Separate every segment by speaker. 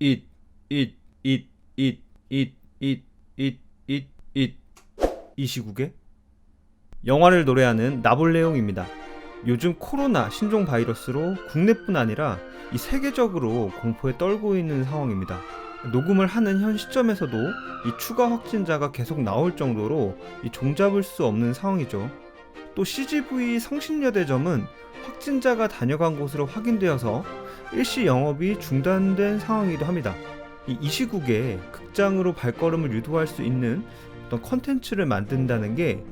Speaker 1: it, it, it, it, it, it, it, it, it. 이 시국에 영화를 노래하는 나폴레옹입니다. 요즘 코로나 신종 바이러스로 국내뿐 아니라 이 세계적으로 공포에 떨고 있는 상황입니다. 녹음을 하는 현 시점에서도 이 추가 확진자가 계속 나올 정도로 이 종잡을 수 없는 상황이죠. 또 CGV 성신여대점은 확진자가 다녀간 곳으로 확인되어서 일시 영업이 중단된 상황이기도 합니다. 이 시국에 극장으로 발걸음을 유도할 수 있는 어떤 컨텐츠를 만든다는 게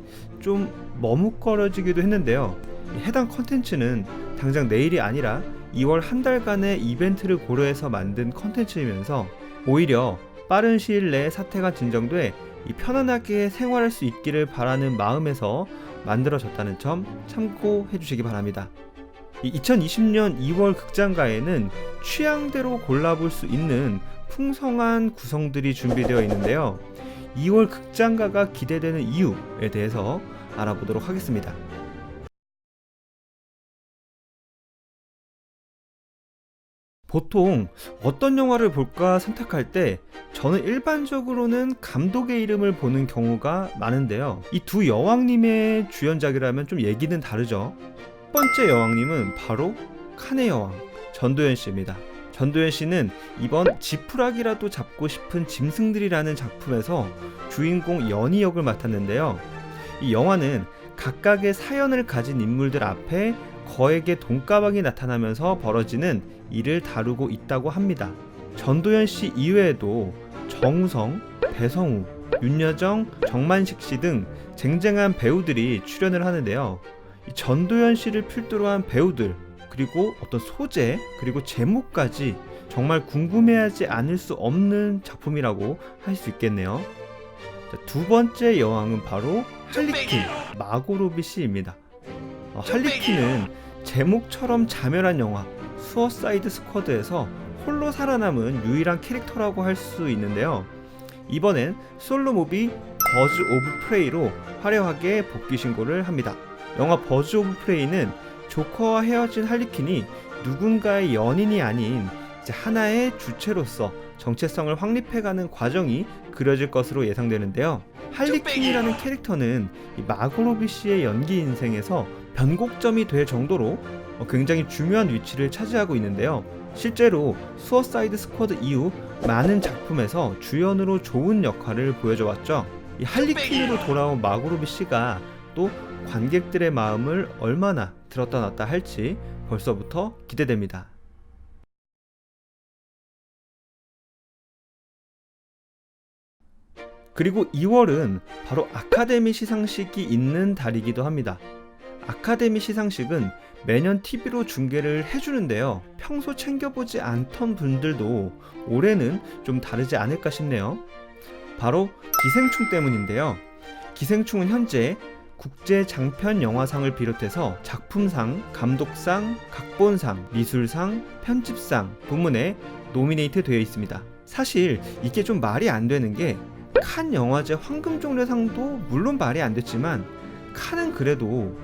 Speaker 1: 좀 머뭇거려지기도 했는데요. 해당 컨텐츠는 당장 내일이 아니라 2월 한 달간의 이벤트를 고려해서 만든 컨텐츠이면서 오히려 빠른 시일 내에 사태가 진정돼 편안하게 생활할 수 있기를 바라는 마음에서 만들어졌다는 점 참고해 주시기 바랍니다. 2020년 2월 극장가에는 취향대로 골라볼 수 있는 풍성한 구성들이 준비되어 있는데요. 2월 극장가가 기대되는 이유에 대해서 알아보도록 하겠습니다. 보통 어떤 영화를 볼까 선택할 때 저는 일반적으로는 감독의 이름을 보는 경우가 많은데요. 이 두 여왕님의 주연작이라면 좀 얘기는 다르죠. 첫 번째 여왕님은 바로 칸의 여왕 전도연 씨입니다. 전도연 씨는 이번 지푸라기라도 잡고 싶은 짐승들이라는 작품에서 주인공 연희 역을 맡았는데요. 이 영화는 각각의 사연을 가진 인물들 앞에 거액의 돈가방이 나타나면서 벌어지는 일을 다루고 있다고 합니다. 전도연 씨 이외에도 정우성, 배성우, 윤여정, 정만식 씨 등 쟁쟁한 배우들이 출연을 하는데요. 이 전도연 씨를 필두로 한 배우들, 그리고 어떤 소재, 그리고 제목까지 정말 궁금해하지 않을 수 없는 작품이라고 할 수 있겠네요. 자, 두 번째 여왕은 바로 할리퀸, 마고 로비 씨입니다. 할리퀸은 제목처럼 자멸한 영화 수어사이드 스쿼드에서 홀로 살아남은 유일한 캐릭터라고 할 수 있는데요. 이번엔 솔로 무비 버즈 오브 프레이로 화려하게 복귀 신고를 합니다. 영화 버즈 오브 프레이는 조커와 헤어진 할리퀸이 누군가의 연인이 아닌 이제 하나의 주체로서 정체성을 확립해가는 과정이 그려질 것으로 예상되는데요. 할리퀸이라는 캐릭터는 마고 로비 씨의 연기 인생에서 변곡점이 될 정도로 굉장히 중요한 위치를 차지하고 있는데요. 실제로 수어사이드 스쿼드 이후 많은 작품에서 주연으로 좋은 역할을 보여줘 왔죠. 이 할리퀸으로 돌아온 마고 로비 씨가 또 관객들의 마음을 얼마나 들었다 놨다 할지 벌써부터 기대됩니다. 그리고 2월은 바로 아카데미 시상식이 있는 달이기도 합니다. 아카데미 시상식은 매년 TV로 중계를 해주는데요. 평소 챙겨보지 않던 분들도 올해는 좀 다르지 않을까 싶네요. 바로 기생충 때문인데요. 기생충은 현재 국제 장편 영화상을 비롯해서 작품상, 감독상, 각본상, 미술상, 편집상 부문에 노미네이트 되어 있습니다. 사실 이게 좀 말이 안 되는 게 칸 영화제 황금종려상도 물론 말이 안 됐지만 칸은 그래도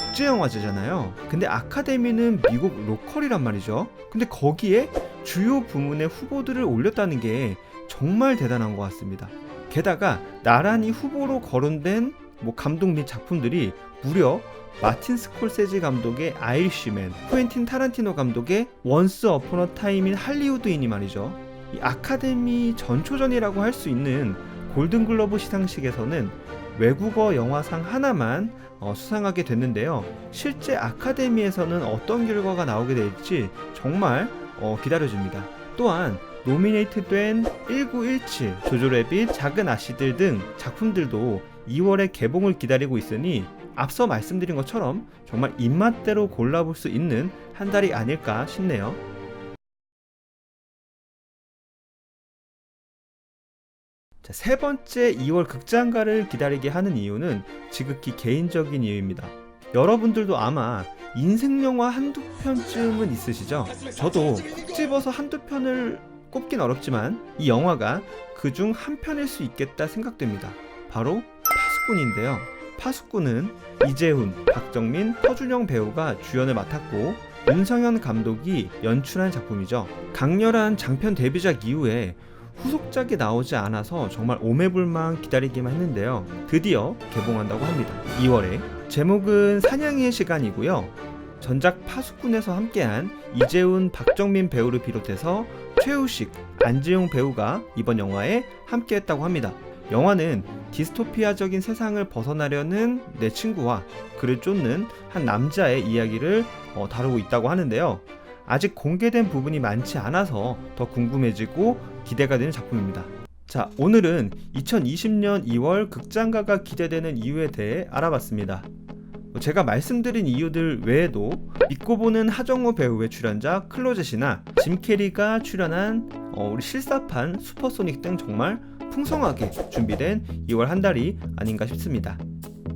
Speaker 1: 국제영화제잖아요. 근데 아카데미는 미국 로컬이란 말이죠. 근데 거기에 주요 부문의 후보들을 올렸다는 게 정말 대단한 것 같습니다. 게다가 나란히 후보로 거론된 감독 및 작품들이 무려 마틴 스콜세지 감독의 아이리쉬맨, 쿠엔틴 타란티노 감독의 원스 어폰 어 타임 인 할리우드이니 말이죠. 이 아카데미 전초전이라고 할 수 있는 골든글러브 시상식에서는 외국어 영화상 하나만 수상하게 됐는데요. 실제 아카데미에서는 어떤 결과가 나오게 될지 정말 기다려집니다. 또한 노미네이트된 1917, 조조 래빗, 작은 아씨들 등 작품들도 2월에 개봉을 기다리고 있으니 앞서 말씀드린 것처럼 정말 입맛대로 골라볼 수 있는 한 달이 아닐까 싶네요. 자, 세 번째 2월 극장가를 기다리게 하는 이유는 지극히 개인적인 이유입니다. 여러분들도 아마 인생 영화 한두 편쯤은 있으시죠? 저도 콕 집어서 한두 편을 꼽긴 어렵지만 이 영화가 그중 한 편일 수 있겠다 생각됩니다. 바로 파수꾼인데요. 파수꾼은 이재훈, 박정민, 허준영 배우가 주연을 맡았고 윤상현 감독이 연출한 작품이죠. 강렬한 장편 데뷔작 이후에 후속작이 나오지 않아서 정말 오매불망 기다리기만 했는데요. 드디어 개봉한다고 합니다. 2월에. 제목은 사냥의 시간이고요. 전작 파수꾼에서 함께한 이재훈, 박정민 배우를 비롯해서 최우식, 안지용 배우가 이번 영화에 함께했다고 합니다. 영화는 디스토피아적인 세상을 벗어나려는 내 친구와 그를 쫓는 한 남자의 이야기를 다루고 있다고 하는데요. 아직 공개된 부분이 많지 않아서 더 궁금해지고 기대가 되는 작품입니다. 자, 오늘은 2020년 2월 극장가가 기대되는 이유에 대해 알아봤습니다. 제가 말씀드린 이유들 외에도 믿고 보는 하정우 배우의 출연작 클로젯이나 짐 캐리가 출연한 우리 실사판 슈퍼소닉 등 정말 풍성하게 준비된 2월 한 달이 아닌가 싶습니다.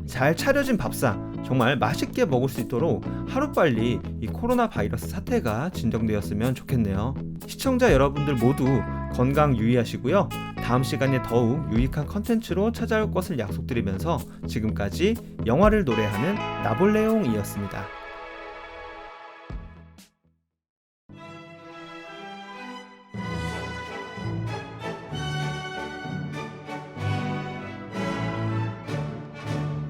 Speaker 1: 잘 차려진 밥상 정말 맛있게 먹을 수 있도록 하루빨리 이 코로나 바이러스 사태가 진정되었으면 좋겠네요. 시청자 여러분들 모두 건강 유의하시고요. 다음 시간에 더욱 유익한 컨텐츠로 찾아올 것을 약속드리면서 지금까지 영화를 노래하는 나볼레옹이었습니다.